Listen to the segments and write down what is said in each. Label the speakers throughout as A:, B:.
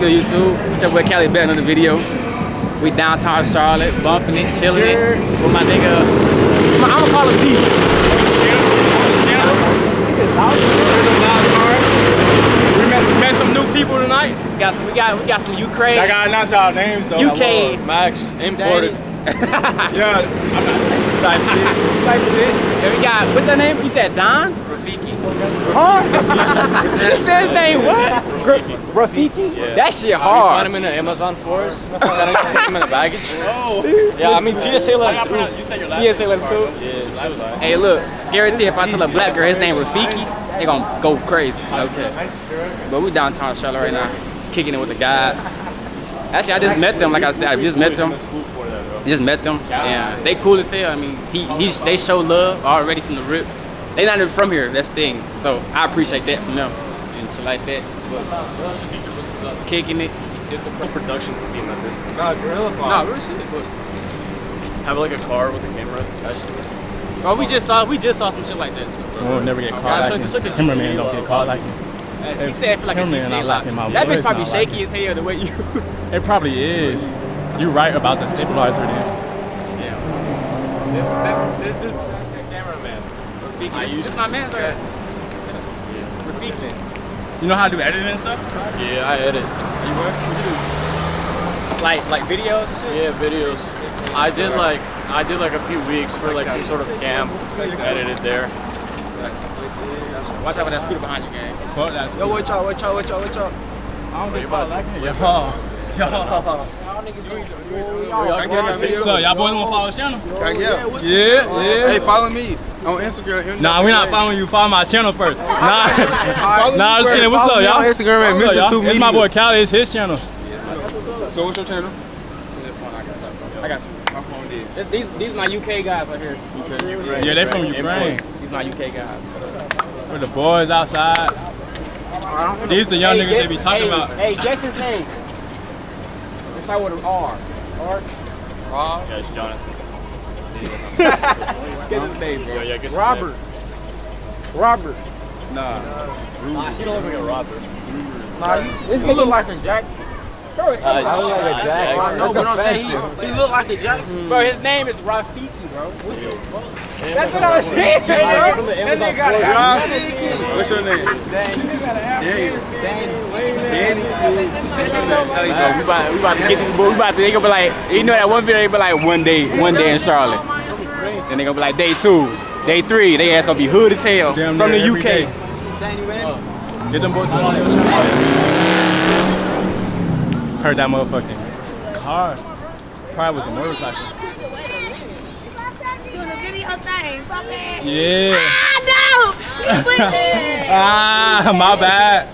A: good, YouTube? It's your boy Cali back on the video. We downtown Charlotte, bumping it, chilling it with my nigga. I'ma call him D. We met some new people tonight. We got some Ukraine.
B: I gotta announce our names though.
A: UK.
B: Max, imported. Yeah, I'm not saying
A: Type shit. And we got, what's that name? You said Don? Rafiki.
B: Huh?
A: He said his name what? Rafiki?
B: Yeah.
A: That shit
B: We
A: hard.
B: found him in the Amazon forest. Put him in the baggage. Oh. Yeah, I mean TSA let him through. You said your last
A: TSA let him through?
B: Yeah, she was like.
A: Hey, look, guarantee if I tell a black girl his name Rafiki, they gonna go crazy. Okay. But we downtown Charlotte right now. Just kicking it with the guys. Actually, I just met them. Like I said, I just met them. And they cool as hell. I mean, they show love already from the rip. They not even from here. That's the thing. So I appreciate that from them and shit like that. But kicking it.
B: It's the production team at this point.
A: Nah, gorilla bomb. Nah, real shit. But
B: have like a car with a camera attached to it.
A: oh, we just saw some shit like that too.
C: We'll never get caught like him. Cameraman don't get caught like him.
A: He said for like a GTA lock. That bitch probably shaky as hell the way you.
C: It probably is. You right about the stabilizer then.
B: Yeah. This dude's cameraman.
A: This my man's right.
C: You know how to do editing and stuff?
B: Yeah, I edit.
A: You work? What you do? Like videos and shit?
B: Yeah, videos. I did like a few weeks for like some sort of camp. Edited there.
A: Watch out for that scooter behind you, gang.
C: Fuck that.
A: Yo, watch out.
C: I don't get caught like him. So y'all boys wanna follow the channel? Yeah.
D: Hey, follow me on Instagram.
C: Nah, we not following you. Follow my channel first. Nah, just kidding. What's up, y'all?
D: Instagram at Mr. 2 Media.
C: It's my boy Cali. It's his channel.
D: So what's your channel?
A: I got you. These my UK guys right here.
C: Yeah, they from Ukraine.
A: These my UK guys.
C: We're the boys outside. These the young niggas they be talking about.
A: Hey, guess his name. Let's start with an R. R?
B: Yeah, it's Jonathan.
A: Guess his name, bro.
B: Yeah, guess
D: Robert.
B: Nah, he don't look like a Robert.
A: This nigga look like a Jackson. Bro,
B: Jackson.
A: No, but I'm saying he look like a Jackson. Bro, his name is Rafiki, bro. That's what I was saying, bro. That nigga got
D: Rafiki. What's your name? Danny.
A: We about to get this boy. We about to, they gonna be like, you know that one video, they be like one day in Charlotte. Then they gonna be like day 2, day 3, they ass gonna be hood as hell
C: Damn
A: from the
C: near every
A: UK.
C: day. Get them boys to follow your channel. Heard that motherfucking car. Probably was a motorcycle.
E: Doing a video thing, fuck it.
C: Yeah.
E: Ah, no! You put it.
C: My bad.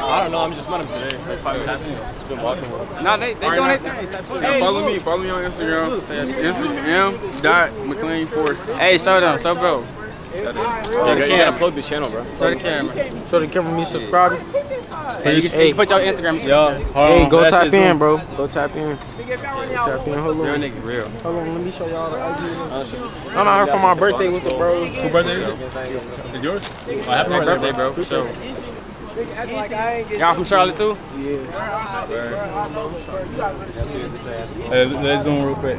B: I don't know. I'm just met him today. Like 5 minutes. He's been walking with him.
A: No, they doing
D: Alright,
A: it.
D: Follow me on Instagram. Instagram.McLean4.
A: Hey, show them, show bro.
B: You gotta plug the channel, bro.
A: Show the camera.
F: Show the camera me subscribe.
A: Hey, you can put your Instagram.
F: Hey, go tap in, bro. Go tap in. Tap in. Hold
A: Real
F: on.
A: nigga, real.
F: Hold on. Let me show y'all the IG. I'm out here for my birthday with the bros.
C: Who birthday is it? Is yours? Oh, happy
A: Birthday, bro. For sure. Y'all from Charlotte too?
F: Yeah.
C: Let's zoom real quick.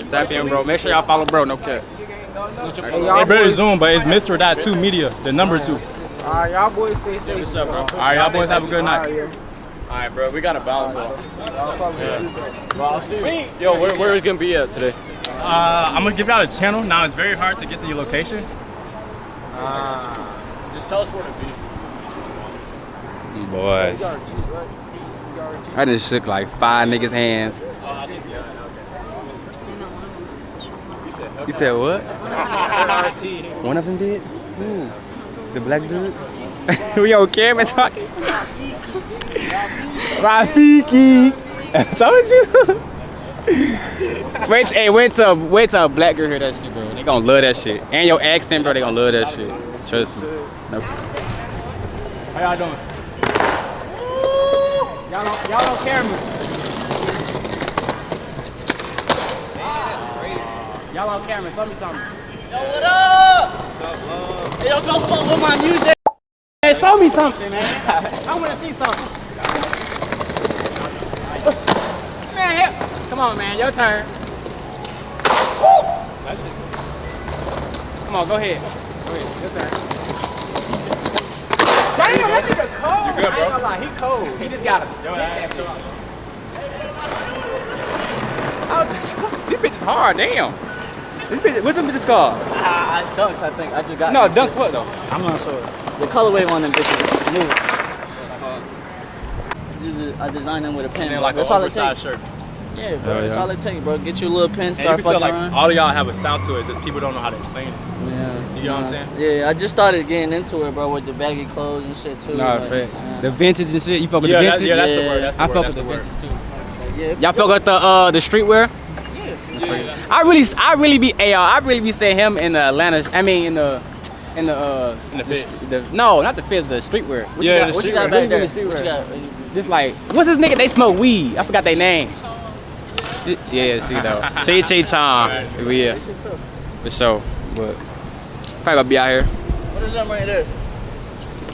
A: Tap in, bro. Make sure y'all follow bro. No cap.
C: Hey, better zoom, but it's Mr. That 2 Media, the number 2.
F: Alright, y'all boys stay safe.
B: What's up, bro?
C: Alright, y'all boys have a good night.
B: Alright, bro. We gotta bounce off. Well, I'll see you. Yo, where is gonna be at today?
C: I'm gonna give y'all a channel. Now it's very hard to get to your location.
B: Just tell us where to be.
A: Boys. I just shook like 5 niggas' hands. You said what? One of them did? Who? The black dude? We on camera talking? Rafiki! I told you! wait till a black girl hear that shit, bro. They gonna love that shit. And your accent, bro, they gonna love that shit. Trust me. No.
C: How y'all doing?
A: Y'all on camera. Y'all on camera, tell me something. Yo, what up? Hey, yo, go fuck with my music. Hey, show me something, man. I want to see something. Man, come on, man. Your turn. Come on, go ahead. Go ahead. Your turn. Damn, that nigga cold. You good, bro? I ain't gonna lie, he cold. He just got a stick that bitch. Oh, this bitch is hard, damn. This bitch, what's them bitches called?
G: Dunks, I think. I just got
A: No, Dunks what though?
G: I'm not sure. The colorway one them bitches is new. I designed them with a pen.
C: And then
G: bro.
C: like an
G: That's all it
C: oversized
G: takes.
C: shirt.
G: Yeah, bro. That's all it takes, bro. Get you a little pen,
C: And you
G: start
C: can tell
G: fucking
C: like
G: around.
C: all of y'all have a sound to it, just people don't know how to explain it.
G: Yeah.
C: You know what I'm saying?
G: Yeah, I just started getting into it, bro, with the baggy clothes and shit too.
A: Nah,
G: like,
A: facts. The vintage and shit. You fuck with
C: Yeah,
A: the
C: that,
A: vintage?
C: yeah, that's the
G: Yeah.
C: word. That's the
A: I
C: word.
A: fuck
C: That's
A: with
C: the
A: the
C: word.
A: vintage too.
G: yeah.
A: Y'all fuck with the streetwear?
G: Yeah.
A: I really be I really be saying him in the Atlanta. I mean in the
C: Fits.
A: no, not the fits, the streetwear.
C: Yeah,
A: What you got,
C: the
G: What you
C: streetwear.
G: got back there?
A: Streetwear.
G: What you got?
A: Just like what's this nigga? They smoke weed. I forgot their name. Yeah, see though. Tay Tom. Yeah,
G: This shit tough.
A: for sure. But probably gonna be out here.
G: What is them right there?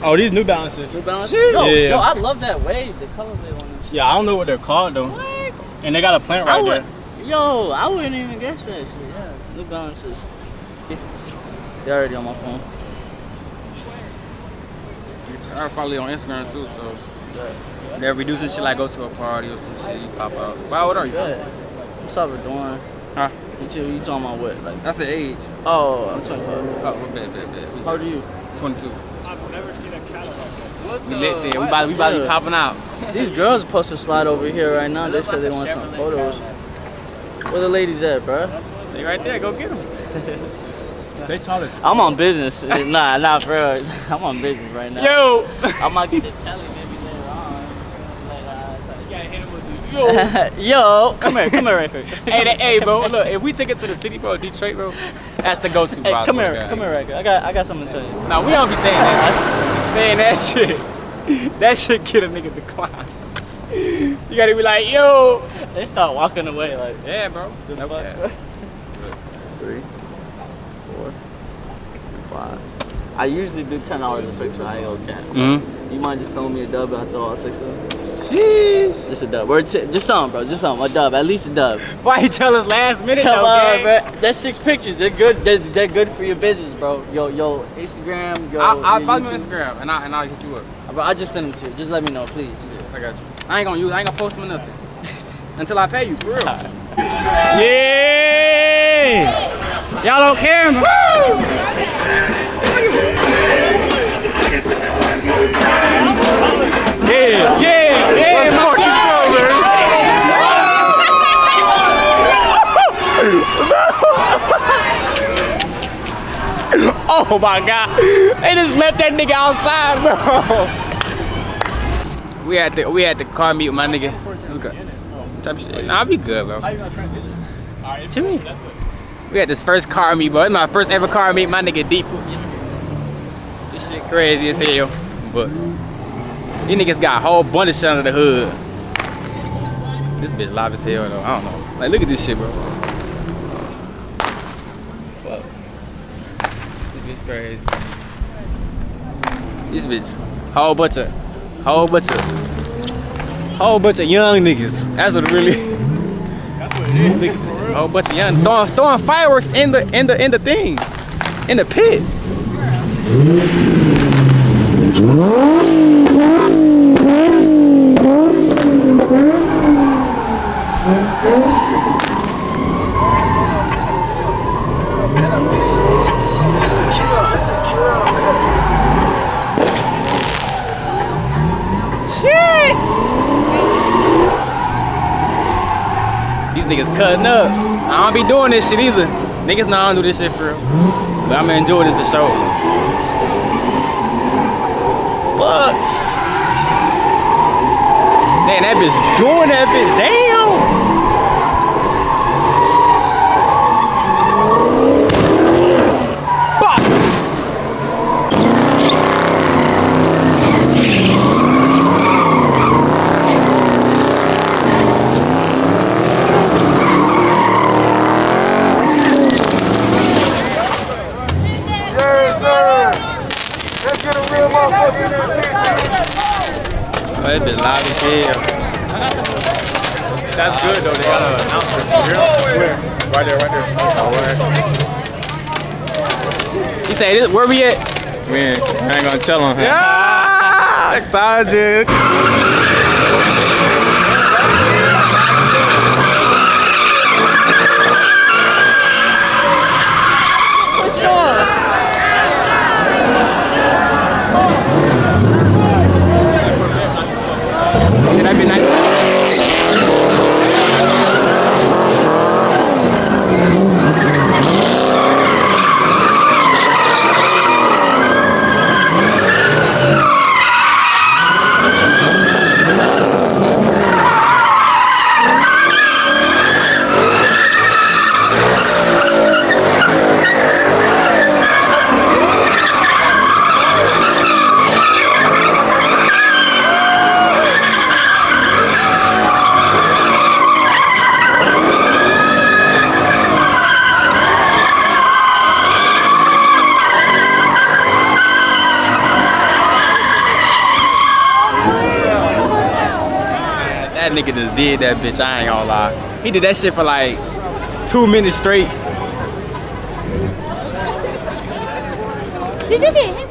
C: Oh, these New Balances.
G: New Balance?
A: Shit.
G: Yo,
C: Yeah.
G: yo, I love that wave, the colorway on them shit.
C: Yeah, I don't know what they're called though.
G: What?
C: And they got a plant right there.
G: Yo, I wouldn't even guess that shit. Yeah, New Balances. They're already on my phone.
A: I follow you on Instagram too, so they're reducing shit like go to a party or some shit, you pop out. Wow, what are you?
G: Good. I'm Salvadoran.
A: Huh?
G: You talking about what? Like,
A: That's the age.
G: oh, I'm 25.
A: Oh, bet.
G: How old are you?
A: 22.
C: I've never seen a catalog.
A: We lit there. We about to be popping out.
G: These girls are supposed to slide over here right now. They said they want some photos. Where the ladies at, bro?
A: They right there. Go get them.
C: They tall as
G: I'm on business. Nah, for real. I'm on business right now.
A: Yo.
G: I might get the telly maybe later on.
C: You gotta hit him with the
G: Yo, come here right quick.
A: Hey, bro. Look, if we take it to the city, bro, Detroit, bro, that's the go-to, bro.
G: Hey, come here right quick. I got something to tell you.
A: No, we don't be saying that. Saying that shit. That shit get a nigga decline. You gotta be like, yo.
G: They start walking away like,
A: Yeah, bro.
G: the
A: No
G: fuck?
A: cap.
G: 3, 4, 5. I usually do $10 a picture. I ain't gonna cap. You might just throw me a dub and I throw all 6 of them.
A: Sheesh.
G: Just a dub. Or just something, bro. Just something. A dub. At least a dub.
A: Why you tell us last minute,
G: Come
A: though,
G: on,
A: gang?
G: bro. That's 6 pictures. They're good. They're good for your business, bro. Yo, Instagram.
A: I'll
G: your
A: follow me on
G: YouTube.
A: Instagram and I'll hit you up.
G: Bro, I just send them to you. Just let me know, please.
A: I got you. I ain't gonna post them or nothing. Until I pay you, for real.
C: Yeah!
A: Y'all don't care, man. Yeah, oh my God. They just left that nigga outside, bro. We had the car meet with my nigga. Okay. Type of shit. Nah, I'll be good, bro.
C: How you gonna transition? Alright,
A: What you mean?
C: that's good.
A: We had this first car meet, bro. It's my first ever car meet. My nigga Deep. This shit crazy as hell. But these niggas got a whole bunch of shit under the hood. This bitch live as hell though. I don't know. Like, look at this shit, bro. Fuck. This bitch crazy. This bitch, whole bunch of young niggas. That's what it really.
C: That's what it is.
A: Whole bunch of young throwing fireworks in the thing, in the pit. Shit! These niggas cutting up. I don't be doing this shit either. Niggas know I don't do this shit for real. But I'm gonna enjoy this for sure. Fuck. Damn, that bitch doing that bitch. Damn. Fuck. bitch loud as hell.
C: That's good though. They got an announcer. Where? Right there, right there.
A: You say this? Where we at?
C: Man, I ain't gonna tell him.
A: Yeah, told you.
E: For sure.
A: Can I be nice? That nigga just did that bitch, I ain't gonna lie. He did that shit for like 2 minutes straight.
E: Did you get hit?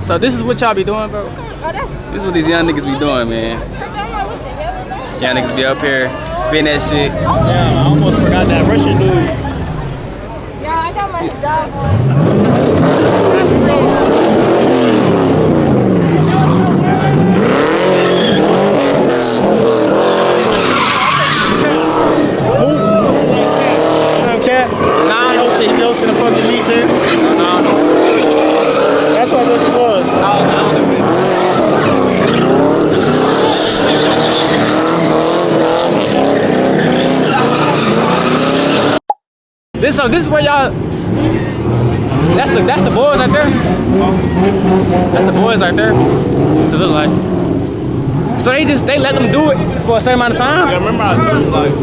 A: So this is what y'all be doing, bro?
E: Oh, that's.
A: This is what these young niggas be doing, man.
E: What the hell is that?
A: Young niggas be up here, spin that shit.
G: Damn, I almost forgot that Russian dude.
E: Yeah, I got my dog on.
G: Nah, he goes to the fucking meter. That's what it was.
A: This is where y'all. That's the boys right there. That's the boys right there. So look like. So they let them do it for a certain amount of time.
C: Yeah, remember I told you like,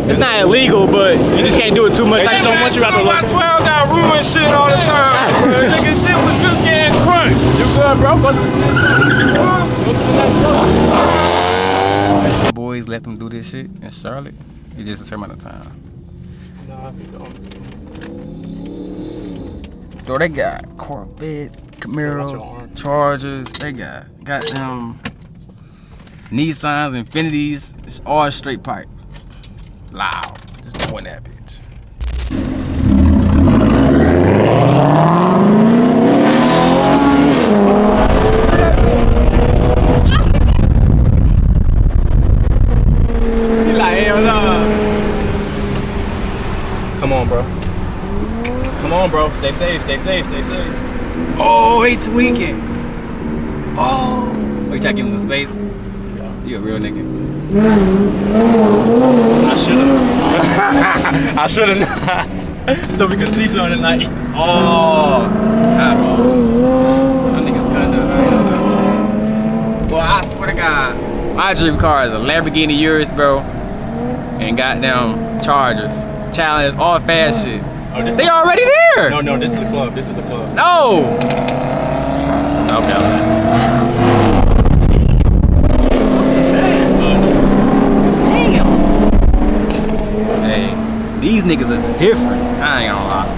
A: It's not illegal, but you just can't do it too much. Like, so once you got to look.
C: 12 got ruined shit all the time. Nigga, shit was just getting crunched. You good, bro?
A: Boys let them do this shit in Charlotte. It's just a certain amount of time. Bro, they got Corvettes, Camaro, Chargers. They got goddamn Nissans, Infinities. It's all straight pipe. Loud. Just doing that bitch. He like, hell no.
C: Come on, bro. Come on, bro. Stay safe, stay safe, stay safe.
A: Oh, he tweaking. Oh. Wait, y'all give him the space? You a real nigga.
C: I should've not. So we could see something tonight.
A: Oh. That nigga's kinda. Well, I swear to God, my dream car is a Lamborghini Urus, bro. And goddamn Chargers. Challenge, all fast shit.
C: Oh, this
A: They
C: is,
A: already there.
C: no, this is a club. This is a club.
A: No. Okay. Damn. Hey, these niggas is different. I ain't gonna lie.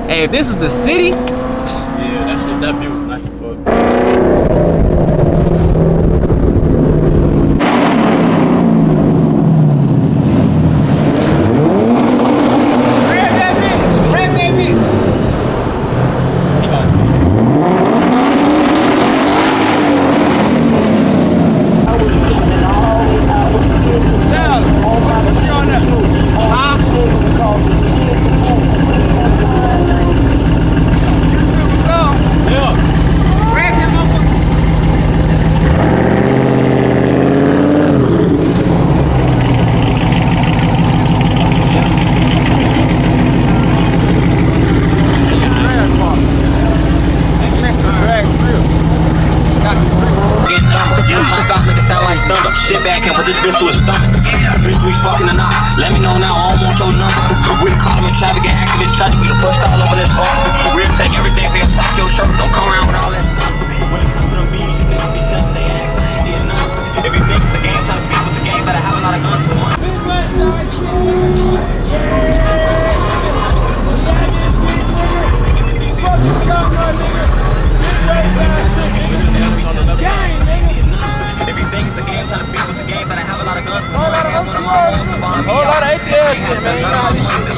A: Hey, if this was the city,
C: Yeah, that shit, that view was nice as fuck.
H: Shit back and put this bitch to a stomach. Bitch, we fucking or not? Let me know now, I don't want your number. We the Colin traffic and activist tragic. We the pushed all over this bar. We'll take everything for your socks, your shirt. Don't come around with all that stuff. When it comes to the beach, niggas be telling they ass I ain't did none. If you think it's a game, try to beat with the game, better have a lot of guns for one. If you think it's a game, try to beat with the game, better have a lot of guns for one.
C: Whole lot of ATL shit, man. You know how this shit